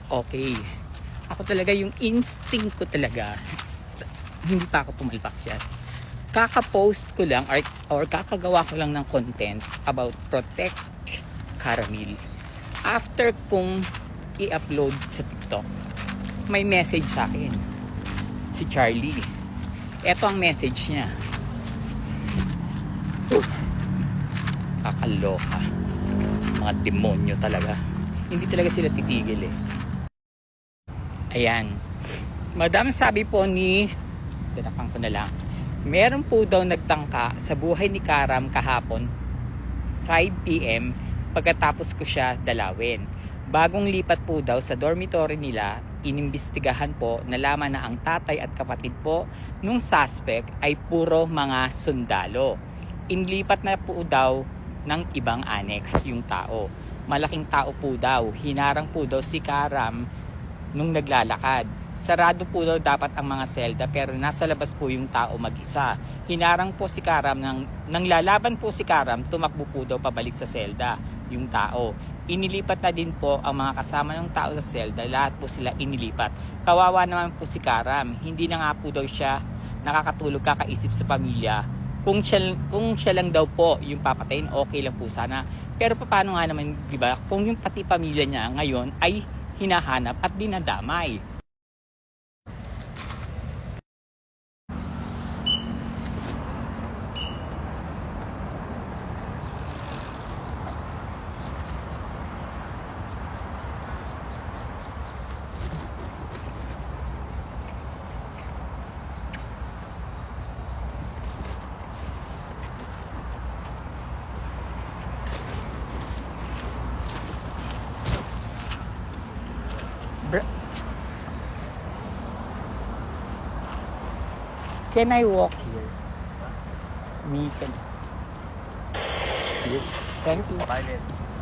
Okay. Ako talaga yung instinct ko talaga. Hindi pa ako pumalpak siya. Kaka-post ko lang or kakagawa ko lang ng content about Protect Caramel. After kong i-upload sa TikTok, may message sa akin. Si Charlie. Ito ang message niya. Kakaloka. Mga demonyo talaga. Hindi talaga sila titigil eh. Ayan. Madam, sabi po ni, tinapang ko na lang, meron po daw nagtangka sa buhay ni Karam kahapon 5 p.m. pagkatapos ko siya dalawin. Bagong lipat po daw sa dormitory nila, inimbestigahan po, nalaman na ang tatay at kapatid po nung suspect ay puro mga sundalo. Inlipat na po daw ng ibang annex yung tao. Malaking tao po daw. Hinarang po daw si Karam nung naglalakad. Sarado po daw dapat ang mga selda pero nasa labas po yung tao mag-isa. Hinarang po si Karam nang lalaban po si Karam, tumakbo po daw pabalik sa selda yung tao. Inilipat na din po ang mga kasama ng tao sa selda, lahat po sila inilipat. Kawawa naman po si Karam, hindi na nga po daw siya nakakatulog, kakaisip sa pamilya. Kung siya lang daw po yung papatayin, okay lang po sana. Pero paano nga naman, di ba, kung yung pati pamilya niya ngayon ay hinahanap at dinadamay. Can I walk here? We can. Thank you.